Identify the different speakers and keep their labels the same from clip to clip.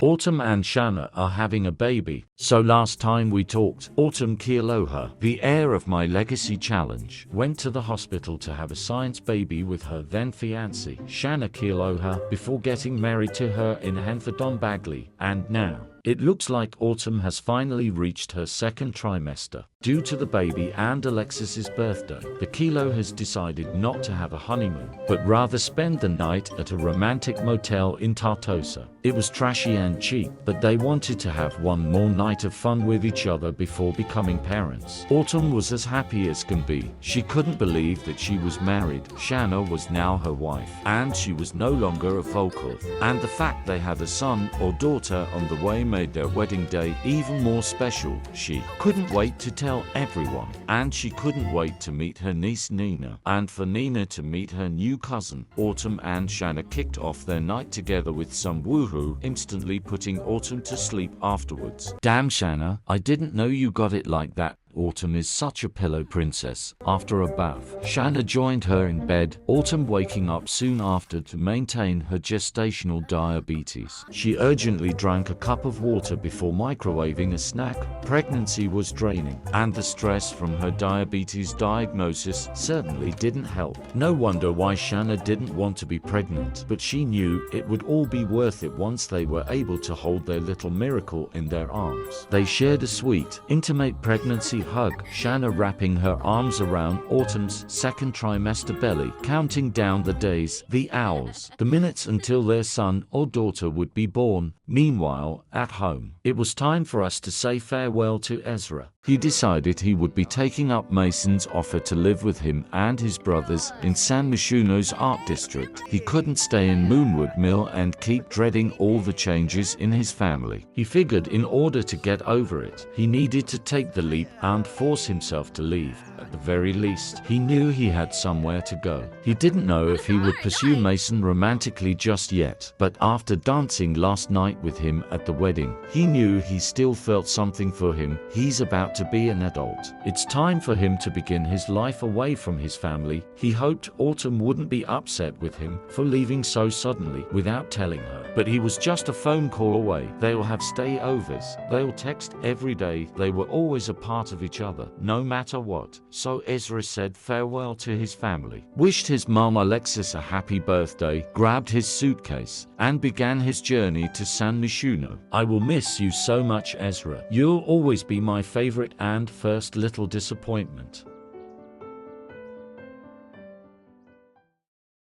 Speaker 1: Autumn and Shanna are having a baby. So last time we talked, Autumn Kealoha, the heir of my legacy challenge, went to the hospital to have a science baby with her then fiancé, Shanna Kealoha, before getting married to her in Henfordon Bagley, and now it looks like Autumn has finally reached her second trimester. Due to the baby and Alexis's birthday, the Kealohas decided not to have a honeymoon, but rather spend the night at a romantic motel in Tartosa. It was trashy and cheap, but they wanted to have one more night of fun with each other before becoming parents. Autumn was as happy as can be. She couldn't believe that she was married. Shanna was now her wife, and she was no longer a Volkov. And the fact they had a son or daughter on the way made their wedding day even more special. She couldn't wait to tell everyone, and she couldn't wait to meet her niece Nina, and for Nina to meet her new cousin. Autumn and Shanna kicked off their night together with some woohoo, instantly putting Autumn to sleep afterwards. Damn Shanna, I didn't know you got it like that. Autumn is such a pillow princess. After a bath, Shanna joined her in bed, Autumn waking up soon after to maintain her gestational diabetes. She urgently drank a cup of water before microwaving a snack. Pregnancy was draining, and the stress from her diabetes diagnosis certainly didn't help. No wonder why Shanna didn't want to be pregnant, but she knew it would all be worth it once they were able to hold their little miracle in their arms. They shared a sweet, intimate pregnancy hug, Shanna wrapping her arms around Autumn's second trimester belly, counting down the days, the hours, the minutes until their son or daughter would be born. Meanwhile, at home, it was time for us to say farewell to Ezra. He decided he would be taking up Mason's offer to live with him and his brothers in San Myshuno's art district. He couldn't stay in Moonwood Mill and keep dreading all the changes in his family. He figured in order to get over it, he needed to take the leap and force himself to leave. At the very least, he knew he had somewhere to go. He didn't know if he would pursue Mason romantically just yet, but after dancing last night with him at the wedding, he knew he still felt something for him. He's about to be an adult. It's time for him to begin his life away from his family. He hoped Autumn wouldn't be upset with him for leaving so suddenly without telling her. But he was just a phone call away. They'll have stay-overs. They'll text every day. They were always a part of each other, no matter what. So Ezra said farewell to his family, wished his mom Alexis a happy birthday, grabbed his suitcase, and began his journey to San Myshuno. I will miss you so much, Ezra. You'll always be my favorite and first little disappointment.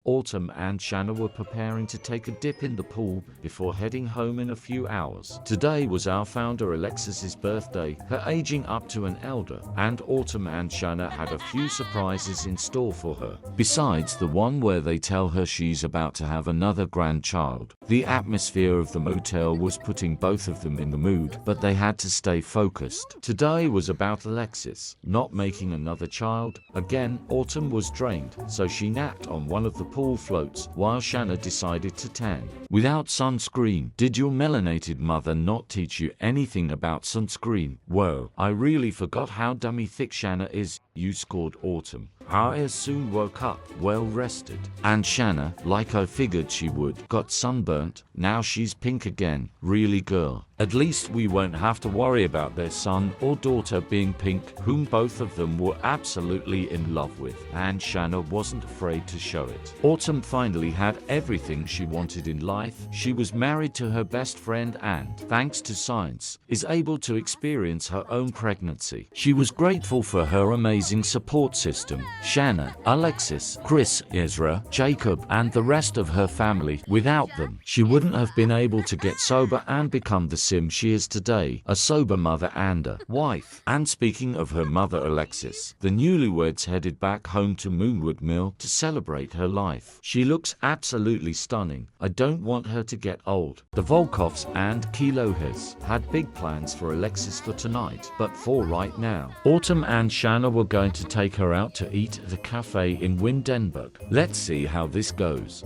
Speaker 1: Autumn and Shanna were preparing to take a dip in the pool before heading home in a few hours. Today was our founder Alexis's birthday, her aging up to an elder, and Autumn and Shanna had a few surprises in store for her. Besides the one where they tell her she's about to have another grandchild, the atmosphere of the motel was putting both of them in the mood, but they had to stay focused. Today was about Alexis not making another child. Again, Autumn was drained, so she napped on one of the pool floats while Shanna decided to tan. Without sunscreen, did your melanated mother not teach you anything about sunscreen? Whoa, I really forgot how dummy thick Shanna is. You scored Autumn. I soon woke up, well rested. And Shanna, like I figured she would, got sunburnt. Now she's pink again. Really, girl? At least we won't have to worry about their son or daughter being pink, whom both of them were absolutely in love with. And Shanna wasn't afraid to show it. Autumn finally had everything she wanted in life. She was married to her best friend and, thanks to science, is able to experience her own pregnancy. She was grateful for her amazing support system. Shanna, Alexis, Chris, Ezra, Jacob, and the rest of her family. Without them, she wouldn't have been able to get sober and become the sim she is today, a sober mother and a wife. And speaking of her mother Alexis, the newlyweds headed back home to Moonwood Mill to celebrate her life. She looks absolutely stunning. I don't want her to get old. The Volkovs and Kealohas had big plans for Alexis for tonight, but for right now, Autumn and Shanna were going to take her out to eat at a cafe in Windenburg. Let's see how this goes.